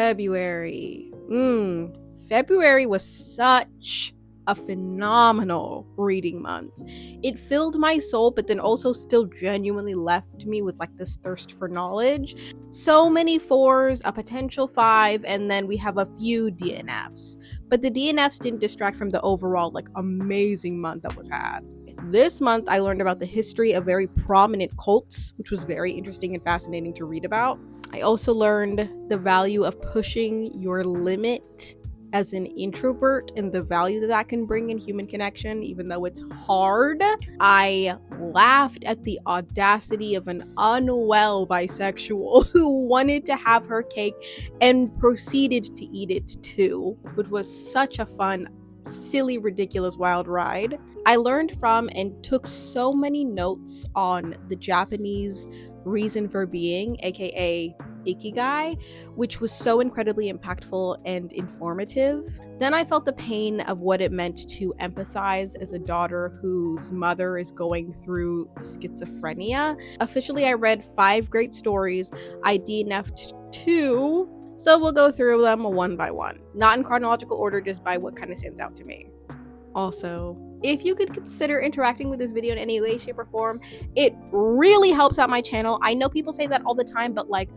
February. February was such a phenomenal reading month. It filled my soul, but then also still genuinely left me with like this thirst for knowledge. So many 4s, a potential 5, and then we have a few DNFs. But the DNFs didn't distract from the overall like amazing month that was had. This month, I learned about the history of very prominent cults, which was very interesting and fascinating to read about. I also learned the value of pushing your limit as an introvert and the value that can bring in human connection, even though it's hard. I laughed at the audacity of an unwell bisexual who wanted to have her cake and proceeded to eat it too, which was such a fun, silly, ridiculous, wild ride. I learned from and took so many notes on the Japanese reason for being, aka Ikigai, which was so incredibly impactful and informative. Then I felt the pain of what it meant to empathize as a daughter whose mother is going through schizophrenia. Officially, I read 5 great stories. I DNF'd 2, so we'll go through them one by one. Not in chronological order, just by what kind of stands out to me. Also, if you could consider interacting with this video in any way, shape, or form, it really helps out my channel. I know people say that all the time, but like,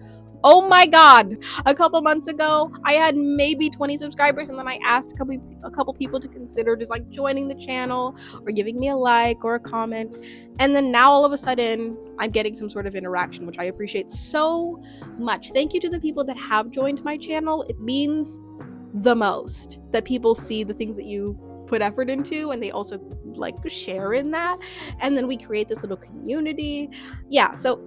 oh my god, a couple months ago I had maybe 20 subscribers, and then I asked a couple people to consider just like joining the channel or giving me a like or a comment, and then now all of a sudden I'm getting some sort of interaction, which I appreciate so much. Thank you to the people that have joined my channel. It means the most that people see the things that you put effort into, and they also like share in that, and then we create this little community. Yeah, so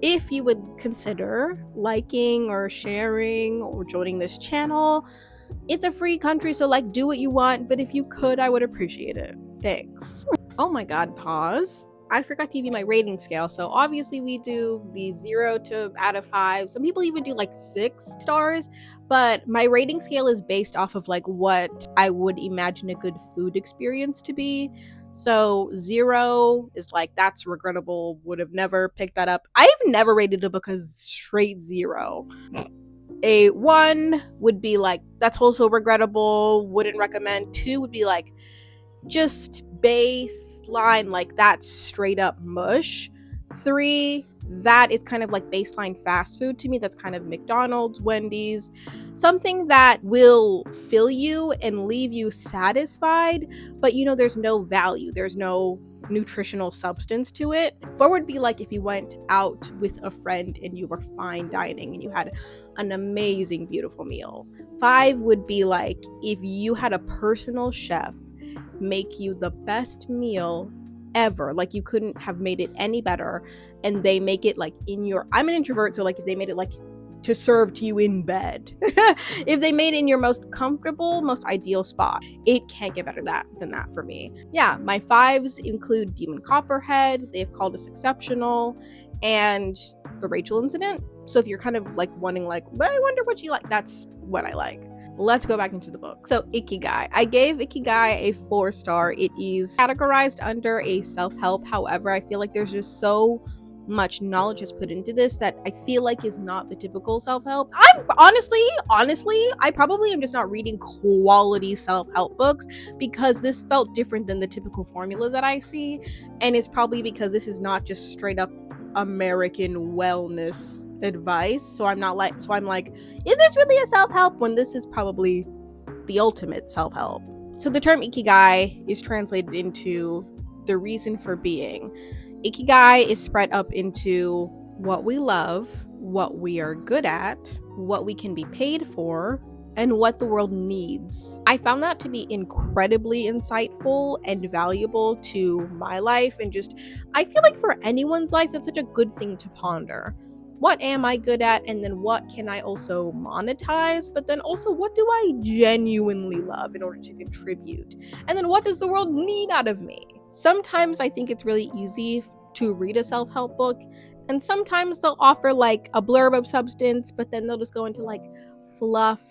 if you would consider liking or sharing or joining this channel, it's a free country, so like do what you want, but if you could, I would appreciate it. Thanks. Oh my god, pause. I forgot to give you my rating scale. So obviously we do the 0 to out of 5. Some people even do like 6 stars, but my rating scale is based off of like what I would imagine a good food experience to be. So 0 is like, that's regrettable, would have never picked that up. I've never rated a book as straight 0. A 1 would be like, that's also regrettable, wouldn't recommend. 2 would be like, just baseline, like that's straight up mush. 3, that is kind of like baseline fast food to me. That's kind of McDonald's, Wendy's, something that will fill you and leave you satisfied, but you know, there's no value, there's no nutritional substance to it. 4 would be like if you went out with a friend and you were fine dining and you had an amazing, beautiful meal. 5 would be like if you had a personal chef make you the best meal ever, like you couldn't have made it any better, and they make it like in your, I'm an introvert, so like if they made it like to serve to you in bed, if they made it in your most comfortable, most ideal spot, it can't get better than that for me. Yeah, my 5s include Demon Copperhead, They've Called Us Exceptional, and The Rachel Incident. So if you're kind of like wanting like, but I wonder what you like, that's what I like. Let's go back into the book. So Ikigai. I gave Ikigai a 4-star. It is categorized under a self-help. However, I feel like there's just so much knowledge is put into this that I feel like is not the typical self-help. I'm honestly, I probably am just not reading quality self-help books because this felt different than the typical formula that I see. And it's probably because this is not just straight up American wellness advice. So I'm like, is this really a self-help when this is probably the ultimate self-help? So the term Ikigai is translated into the reason for being. Ikigai is spread up into what we love, what we are good at, what we can be paid for, and what the world needs. I found that to be incredibly insightful and valuable to my life, and just, I feel like for anyone's life, that's such a good thing to ponder. What am I good at? And then what can I also monetize? But then also, what do I genuinely love in order to contribute? And then what does the world need out of me? Sometimes I think it's really easy to read a self-help book, and sometimes they'll offer like a blurb of substance, but then they'll just go into like fluff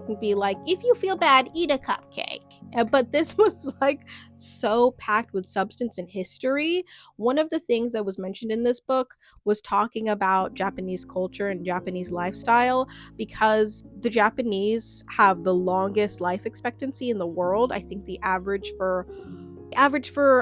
and be like, if you feel bad, eat a cupcake. But this was like so packed with substance and history. One of the things that was mentioned in this book was talking about Japanese culture and Japanese lifestyle, because the Japanese have the longest life expectancy in the world. I think the average for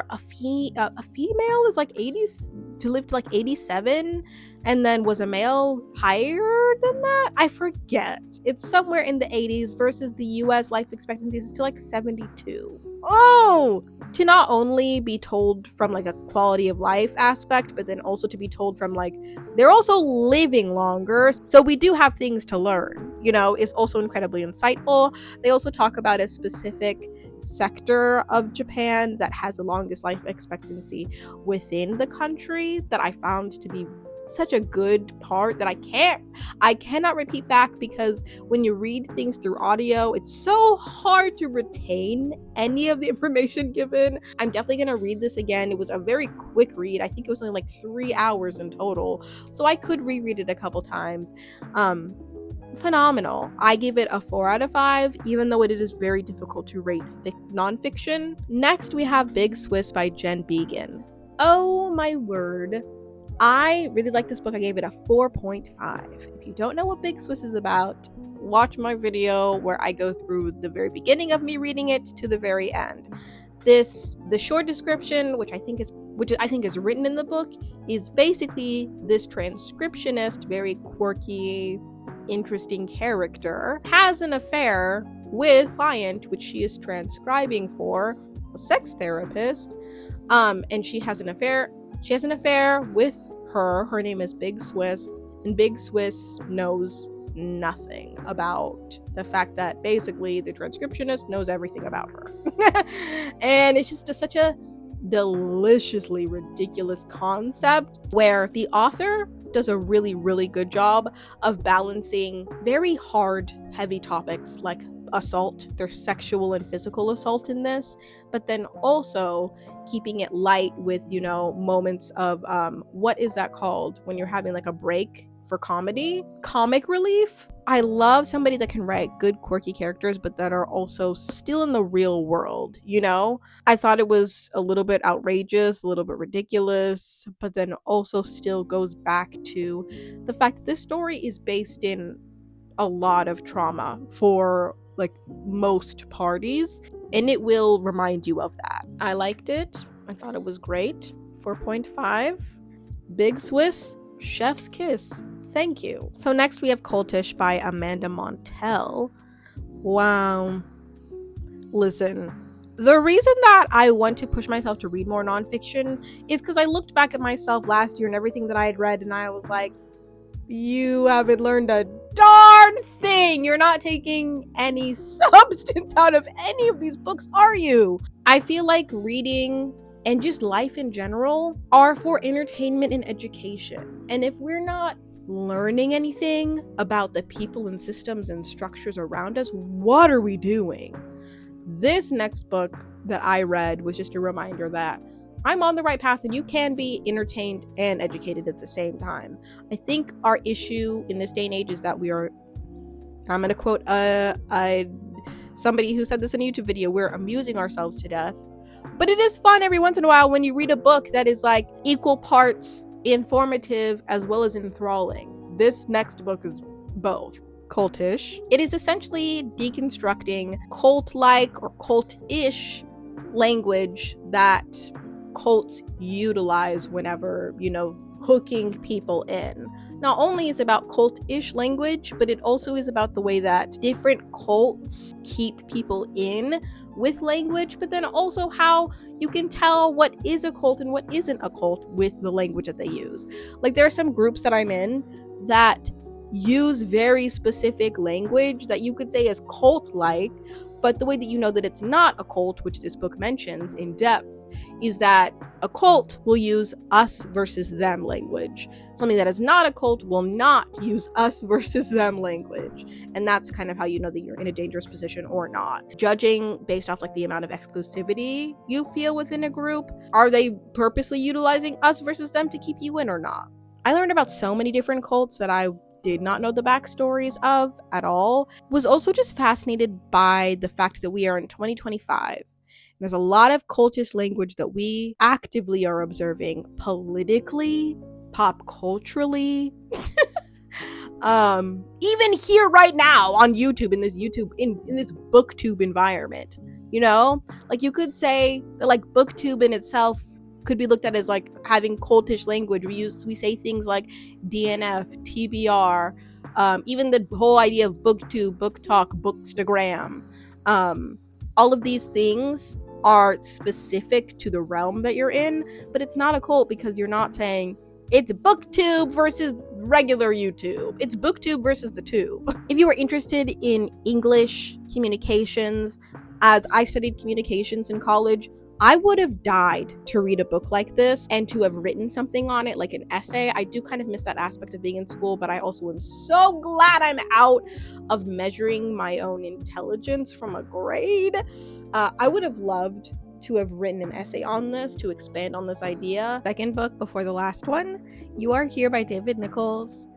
a female is like 80s, to live to like 87, and then was a male higher than that? I forget. It's somewhere in the 80s versus the US life expectancy is to like 72. Oh, to not only be told from like a quality of life aspect, but then also to be told from like they're also living longer. So we do have things to learn, is also incredibly insightful. They also talk about a specific sector of Japan that has the longest life expectancy within the country that I found to be such a good part that I cannot repeat back, because when you read things through audio, it's so hard to retain any of the information given. I'm definitely going to read this again. It was a very quick read. I think it was only like 3 hours in total, so I could reread it a couple times. Phenomenal. I give it a 4 out of 5, even though it is very difficult to rate nonfiction. Next, we have Big Swiss by Jen Began. Oh my word. I really like this book. I gave it a 4.5. If you don't know what Big Swiss is about, watch my video where I go through the very beginning of me reading it to the very end. The short description, which I think is written in the book, is basically this transcriptionist, very quirky, interesting character has an affair with a client, which she is transcribing for, a sex therapist, and she has an affair with her name is Big Swiss, and Big Swiss knows nothing about the fact that basically the transcriptionist knows everything about her. And it's just such a deliciously ridiculous concept where the author does a really, really good job of balancing very hard, heavy topics like assault. There's sexual and physical assault in this, but then also keeping it light with, moments of what is that called when you're having like a break for comedy? Comic relief. I love somebody that can write good quirky characters, but that are also still in the real world, I thought it was a little bit outrageous, a little bit ridiculous, but then also still goes back to the fact that this story is based in a lot of trauma for like most parties, and it will remind you of that. I liked it. I thought it was great. 4.5. Big Swiss, chef's kiss. Thank you. So next we have Cultish by Amanda Montell. Wow. Listen, the reason that I want to push myself to read more nonfiction is because I looked back at myself last year and everything that I had read, and I was like, you haven't learned a darn thing. You're not taking any substance out of any of these books, are you? I feel like reading and just life in general are for entertainment and education. And if we're not learning anything about the people and systems and structures around us, what are we doing? This next book that I read was just a reminder that I'm on the right path and you can be entertained and educated at the same time. I think our issue in this day and age is that I'm going to quote somebody who said this in a YouTube video, we're amusing ourselves to death. But it is fun every once in a while when you read a book that is like equal parts informative as well as enthralling. This next book is both. Cultish. It is essentially deconstructing cult-like or cult-ish language that cults utilize whenever, hooking people in. Not only is it about cult-ish language, but it also is about the way that different cults keep people in with language, but then also how you can tell what is a cult and what isn't a cult with the language that they use. Like, there are some groups that I'm in that use very specific language that you could say is cult-like, but the way that you know that it's not a cult, which this book mentions in depth, is that a cult will use us versus them language. Something that is not a cult will not use us versus them language. And that's kind of how you know that you're in a dangerous position or not. Judging based off like the amount of exclusivity you feel within a group, are they purposely utilizing us versus them to keep you in or not? I learned about so many different cults that I did not know the backstories of at all. Was also just fascinated by the fact that we are in 2025. There's a lot of cultist language that we actively are observing politically, pop culturally, even here right now on YouTube, in this booktube environment. You know, like you could say that like booktube in itself could be looked at as like having cultish language. We say things like DNF, TBR, even the whole idea of booktube, book talk, bookstagram. All of these things are specific to the realm that you're in, but it's not a cult because you're not saying it's booktube versus regular YouTube. It's booktube versus the tube. If you were interested in English communications, as I studied communications in college, I would have died to read a book like this and to have written something on it, like an essay. I do kind of miss that aspect of being in school, but I also am so glad I'm out of measuring my own intelligence from a grade. I would have loved to have written an essay on this, to expand on this idea. Second book before the last one, You Are Here by David Nichols.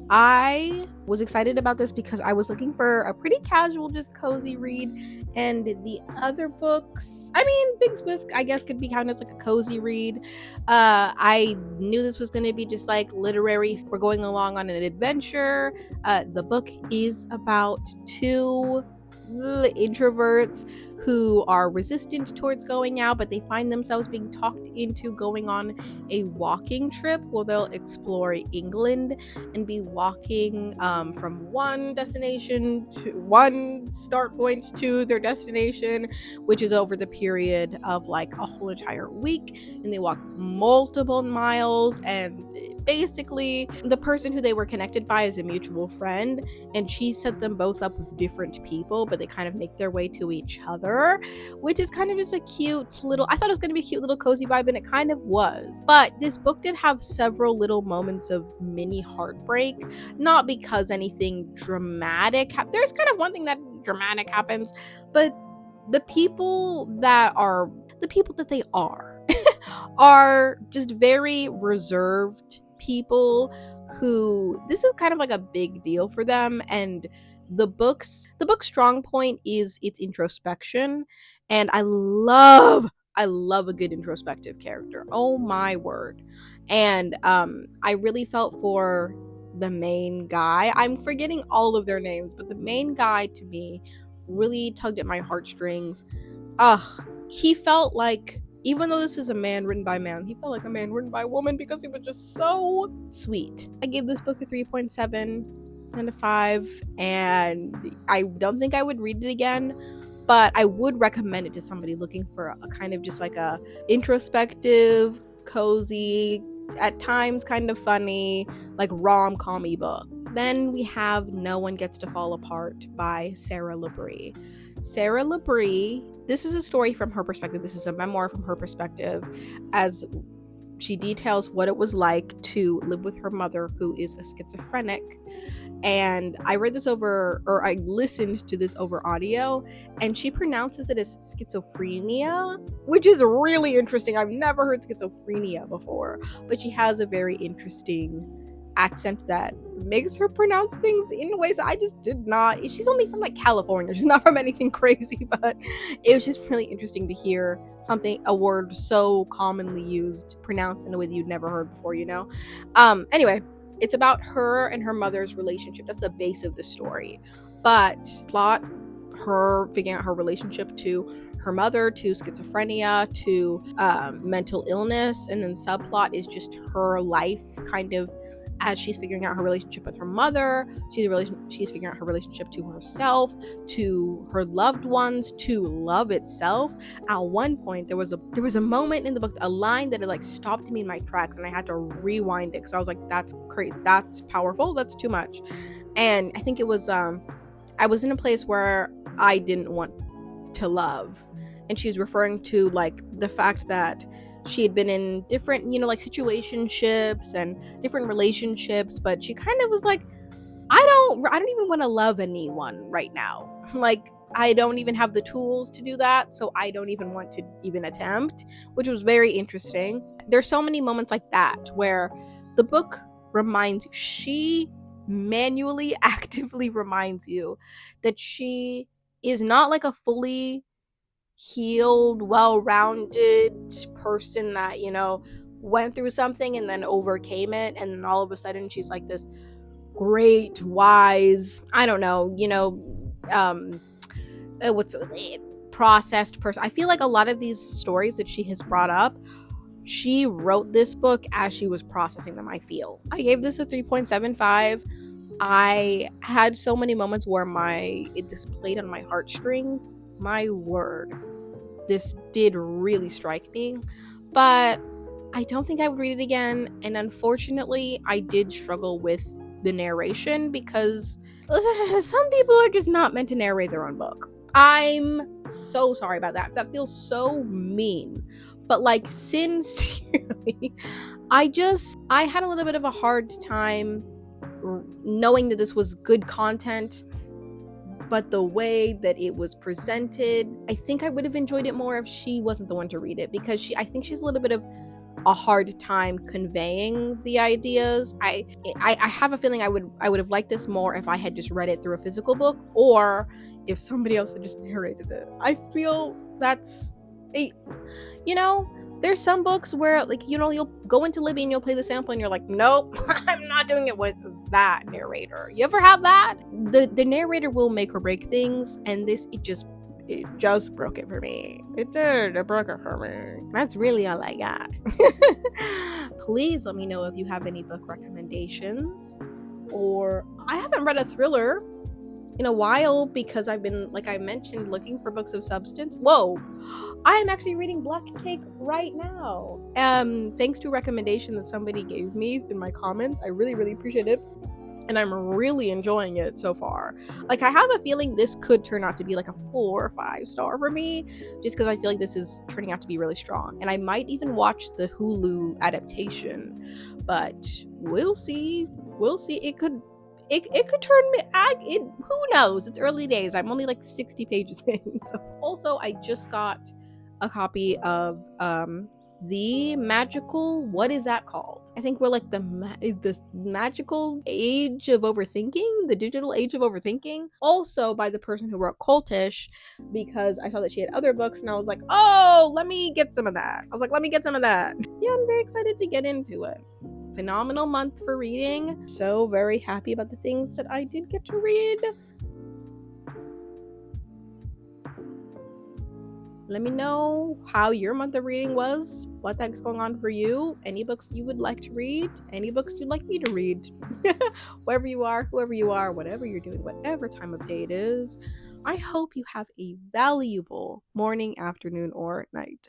I was excited about this because I was looking for a pretty casual, just cozy read, and the other books, I mean, Big Swiss, I guess, could be counted as like a cozy read. I knew this was going to be just like literary. We're going along on an adventure. The book is about two introverts who are resistant towards going out, but they find themselves being talked into going on a walking trip where they'll explore England and be walking from one destination to one start point to their destination, which is over the period of like a whole entire week. And they walk multiple miles, and basically the person who they were connected by is a mutual friend, and she set them both up with different people, but they kind of make their way to each other, which is kind of just a cute little, I thought it was going to be a cute little cozy vibe, and it kind of was. But this book did have several little moments of mini heartbreak, not because anything dramatic there's kind of one thing that dramatic happens, but the people that they are just very reserved people who, this is kind of like a big deal for them. And the book's strong point is its introspection, and I love a good introspective character. Oh my word. And I really felt for the main guy. I'm forgetting all of their names, but the main guy to me really tugged at my heartstrings. He felt like, even though this is a man written by a man, he felt like a man written by a woman because he was just so sweet. I gave this book a 3.7 and a 5, and I don't think I would read it again, but I would recommend it to somebody looking for a kind of just like a introspective, cozy, at times kind of funny, like rom-com-y book. Then we have No One Gets to Fall Apart by Sarah Labrie. Sarah Labrie, this is a story from her perspective. This is a memoir from her perspective, as she details what it was like to live with her mother, who is a schizophrenic. And I listened to this over audio, and she pronounces it as schizophrenia, which is really interesting. I've never heard schizophrenia before, but she has a very interesting accent that makes her pronounce things in ways I just did not. She's only from like California. She's not from anything crazy, but it was just really interesting to hear a word so commonly used pronounced in a way that you'd never heard before, you know? Anyway, it's about her and her mother's relationship. That's the base of the story. But plot, her figuring out her relationship to her mother, to schizophrenia, to mental illness, and then subplot is just her life kind of as she's figuring out her relationship with her mother. She's figuring out her relationship to herself, to her loved ones, to love itself. At one point, there was a moment in the book, a line that it like stopped me in my tracks, and I had to rewind it because I was like, "That's great, that's powerful, that's too much." And I think it was I was in a place where I didn't want to love, and she's referring to like the fact that she had been in different, like situationships and different relationships, but she kind of was like, I don't even want to love anyone right now. Like, I don't even have the tools to do that, so I don't even want to even attempt, which was very interesting. There's so many moments like that where the book reminds you, she manually actively reminds you that she is not like a fully healed, well-rounded person that, went through something and then overcame it, and then all of a sudden she's like this great, wise, I don't know, what's processed person. I feel like a lot of these stories that she has brought up, she wrote this book as she was processing them. I gave this a 3.75. I had so many moments where it displayed on my heartstrings. My word, this did really strike me, but I don't think I would read it again. And unfortunately, I did struggle with the narration because some people are just not meant to narrate their own book. I'm so sorry about that. That feels so mean. But like, sincerely, I had a little bit of a hard time knowing that this was good content, but the way that it was presented, I think I would have enjoyed it more if she wasn't the one to read it, because I think she's a little bit of a hard time conveying the ideas. I have a feeling I would have liked this more if I had just read it through a physical book, or if somebody else had just narrated it. I feel that's a, there's some books where, like, you'll go into Libby and you'll play the sample and you're like, nope, I'm not doing it with that narrator. You ever have that? The narrator will make or break things, and it just broke it for me. It did. It broke it for me. That's really all I got. Please let me know if you have any book recommendations. Or I haven't read a thriller in a while because I've been, like I mentioned, looking for books of substance. Whoa, I am actually reading Black Cake right now. Thanks to a recommendation that somebody gave me in my comments. I really, really appreciate it. And I'm really enjoying it so far. Like, I have a feeling this could turn out to be like a 4 or 5 star for me, just because I feel like this is turning out to be really strong. And I might even watch the Hulu adaptation, but we'll see. We'll see. It could turn me. Who knows? It's early days. I'm only like 60 pages in. So also, I just got a copy of the magical, what is that called? I think we're like the magical age of overthinking, the digital age of overthinking, also by the person who wrote Cultish, because I saw that she had other books and I was like, oh, let me get some of that. Yeah, I'm very excited to get into it. Phenomenal month for reading. So very happy about the things that I did get to read. Let me know how your month of reading was, what the heck's going on for you, any books you would like to read, any books you'd like me to read. Wherever you are, whoever you are, whatever you're doing, whatever time of day it is, I hope you have a valuable morning, afternoon, or night.